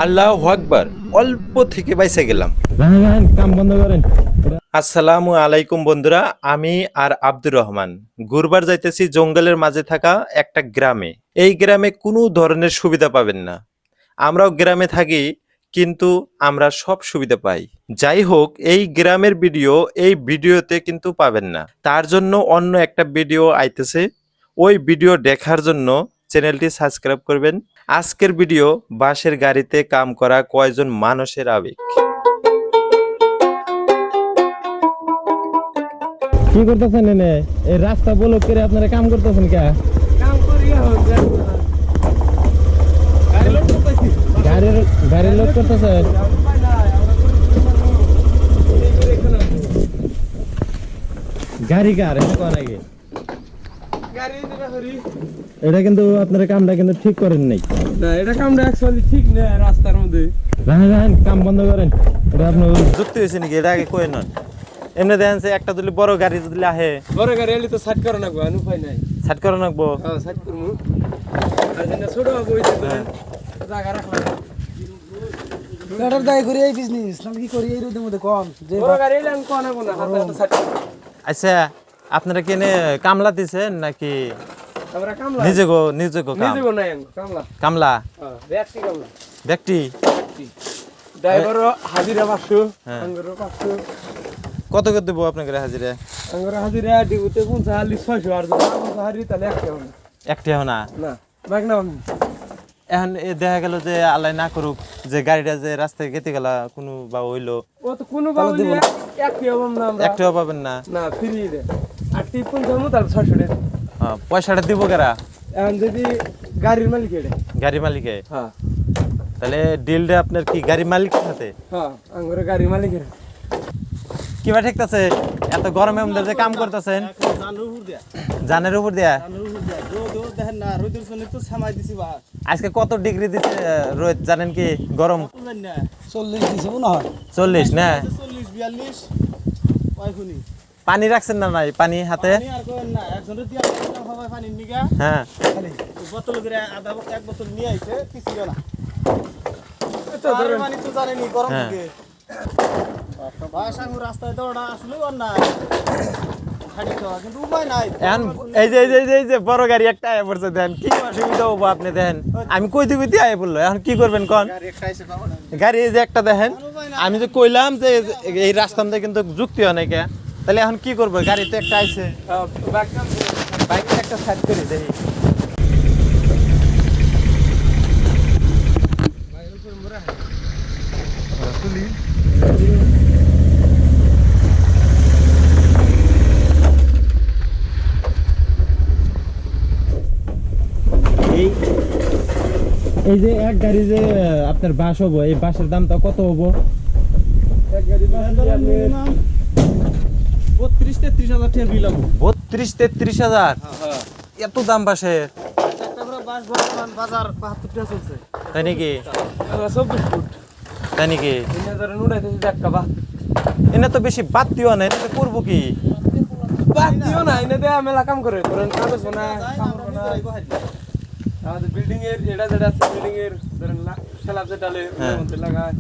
আল্লাহু আকবার, অল্প থেকে বাইসে গেলাম। কাম বন্ধ করেন। আসসালামু আলাইকুম বন্ধুরা, আমি আর আব্দুর রহমান ঘুরবার যাইতেছি জঙ্গলের মাঝে থাকা একটা গ্রামে। এই গ্রামে কোনো ধরনের সুবিধা পাবেন না। আমরাও গ্রামে থাকি, কিন্তু আমরা সব সুবিধা পাই। যাই হোক, এই গ্রামের ভিডিও এই ভিডিওতে কিন্তু পাবেন না। তার জন্য অন্য একটা ভিডিও আইতেছে, ওই ভিডিও দেখার জন্য চ্যানেলটি সাবস্ক্রাইব করবেন। আজকের ভিডিও বাসের গাড়িতে কাম করা কয়জন মানুষের আবেগ। কি করতেছেন এনে? এই রাস্তা বলো করে আপনারা কাম করতেছেন কে? কাম করি গাড়ি লোড করতেছেন? গাড়ি কার এটা কোন আগে? এটা কিন্তু আপনারা কামটা কিন্তু ঠিক করেন নাই। না, এটা কামটা অ্যাকচুয়ালি ঠিক না। রাস্তার মধ্যে রাহেন কাম বন্ধ করেন। এটা আপনার যুক্তি হয়েছে নাকি? এটা আগে কই নন। এমনি দেখেন যে একটা যদি বড় গাড়ি যদি আহে, বড় গাড়ি এলে তো সাইড করা লাগবে, উপায় নাই। সাইড করে রাখবো। হ্যাঁ, সাইড করবো। আর যেটা ছোট হবে ওই জায়গা রাখলাম। গাড়ার দায় করে এই বিজনেস নাম কি করি এই রোদের মধ্যে কম যে বড় গাড়ি এলে আমি কোন না কোন হাতে হাতে সাইড করব। আচ্ছা, আপনারা কেনে কামলা দিছেন নাকি আমরা কামলা নিজে গো কাম? নিজে গো নাই কামলা। কামলা হ্যাঁ, ব্যক্তি কামলা। ব্যক্তি ড্রাইভার হাজিরা 500, হ্যাঁ। আঙ্গুর 500, কত করে দেবো আপনাকে হাজিরা? আঙ্গুর হাজিরা ডিউতে 45 600 আর যদি আমরা হারি তাহলে একটা হবে একটি না। না বাগ না আমি এখন এ দেখা গেল যে আল্লাহ না করুক যে গাড়িটা যে রাস্তায় গেতে গেল কোনো বা হইলো, ও তো কোনো ভাবে দিব না। একটি হবে না আমরা একটাও পাবেন না। না ফ্রি দে। আর টিপুন জমু তাহলে 600 টাকা। পয়সাটা দিব কারা? এখন যদি গাড়ির মালিক এটা। গাড়ি মালিকে? হ্যাঁ তাহলে ডিলটা আপনার কি গাড়ি মালিকের সাথে? হ্যাঁ, আঙ্গুর গাড়ির মালিকের। কিবা ঠিক আছে? এত গরমে আমাদের যে কাম করতেছেন জানের উপর দিয়া? আজকে কত ডিগ্রি দিচ্ছে রোদ জানেন কি? গরম 40 দিছে মনে হয় 40 না? 40 42 পানি রাখছেন না? নাই পানি হাতে? আর কোন না একজনের দিয়া হবে পানি নিগা হ্যাঁ, খালি বোতল করে আধা এক বোতল নিয়ে আইছে কিছু না তো ধরেন পানি তো জানেনি গরম হ্যাঁ। থেকে বাসা রাস্তায় দৌড়া আসলে অন্যায় খালি তো কিন্তু উপায় নাই। এখন এই যে বড় গাড়ি একটা আয়া পড়ছে, দেন কি অসুবিধা হবো আপনি দেখেন। আমি কইতে কইতে আয়া পড়লো, এখন কি করবেন কোন? গাড়ি একটা আইছে পাবো না। গাড়ি এই যে একটা দেখেন, আমি যে কইলাম যে এই রাস্তার মধ্যে কিন্তু যুক্তি অনেকে, তাহলে এখন কি করবো? গাড়িতে একটা আইছে, বাগ না বাইকে একটা সাইড করে দেখি। এই এই যে এক গাড়ি যে আপনার বাস হবো, এই বাসের দামটা কত হবো? এক গাড়ি আপনি 32-33 হাজার টাকা বিল হবে। 32-33 হাজার? হ্যাঁ এত দাম বাসের? একটা করে বাস বর্তমান বাজার 72 টাকা চলছে। তাই নাকি? আমরা 24 ফুট তাই নাকি? এনে ধরেন উড়াইতেছি একটা বাহ এনে তো বেশি বাদ দিও না, এটা করবো কি? বাদ দিও না। এনে দেয়া মেলা কাম করে ধরেন কাগজ বানায়, কাপড় বানায়। আমাদের বিল্ডিং এর এটা যেটা আছে বিল্ডিং এর ধরেন স্ল্যাব যেটা হ্যাঁ। মধ্যে লাগায়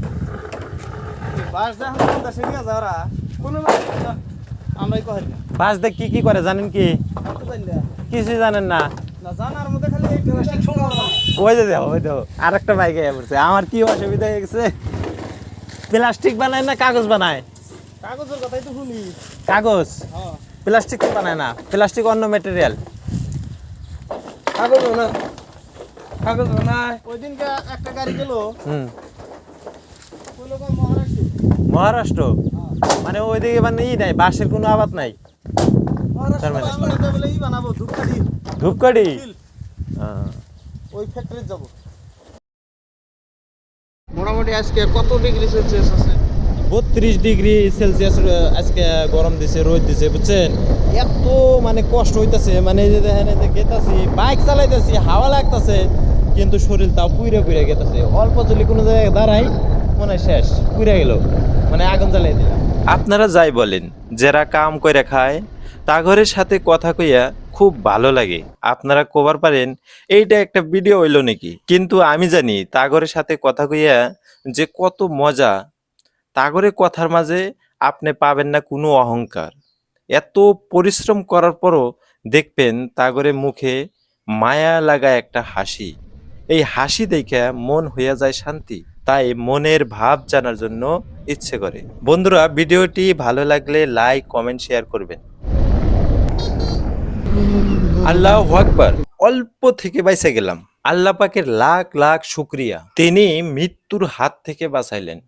বাস যখন দেশে নিয়ে যায় ওরা কোনো আমরাই কই না বাস দেখ কি কি করে জানেন কি? তো জানি না কিছু জানেন না। না জানার মধ্যে খালি এই প্লাস্টিক ছোড়া ওই যে দেখো, ওই দেখো আরেকটা বাইকে পড়ছে। আমার কি অসুবিধা হয়ে গেছে? প্লাস্টিক বানায় না কাগজ বানায়? কাগজের কথাই তো শুনি। কাগজ, হ্যাঁ প্লাস্টিক তো বানায় না। প্লাস্টিক অন্য ম্যাটেরিয়াল। কাগজ বানায়, কাগজ বানায়। ওই দিনকে একটা গাড়ি গেল হুম, ওই লোক মহারাষ্ট্র মহারাষ্ট্র? মানে ওইদিকে মানে ই নাই, বাঁশের কোনো আবাদ নাই? মহারাষ্ট্র মানে? আমরা বলে ই বানাবো ধূপকাঠি ধূপকাঠি? ওই ফ্যাক্টরিতে যাব। মোটামুটি আজকে কত ডিগ্রি সেলসিয়াস আছে? 32 ডিগ্রি সেলসিয়াস আজকে গরম দিছে, রোদ দিছে, বুঝছেন? এত মানে কষ্ট হইতাছে, মানে এই যে দেখেন এই যে গেতাছি, বাইক চালাইতেছি, হাওয়া লাগতেছে, কিন্তু শরীর তাও পুইরে পুইরে গেতাছে। অল্প যদি কোনো জায়গায় দাঁড়াই মনে হয় শেষ, পুইরে গেল, মানে আগুন জ্বালাই দিলাম। আপনারা যাই বলেন, যারা কাম করে খায় তাগরের সাথে কথা কইয়া খুব ভালো লাগে। আপনারা কবার পারেন এইটা একটা ভিডিও হইল নাকি, কিন্তু আমি জানি তাগরের সাথে কথা কইয়া যে কত মজা। তাগরে কথার মাঝে আপনি পাবেন না কোনো অহংকার। এত পরিশ্রম করার পরও দেখবেন তাগরে মুখে মায়া লাগা একটা হাসি। এই হাসি দেখে মন হইয়া যায় শান্তি। তাই মনের ভাব জানার জন্য ইচ্ছে করে। বন্ধুরা, ভিডিওটি ভালো লাগলে লাইক, কমেন্ট, শেয়ার করবেন। আল্লাহু আকবার। অল্প থেকে বাইসে গেলাম। আল্লাহ পাকের লাখ লাখ শুকরিয়া, তিনি মৃত্যুর হাত থেকে বাঁচাইলেন।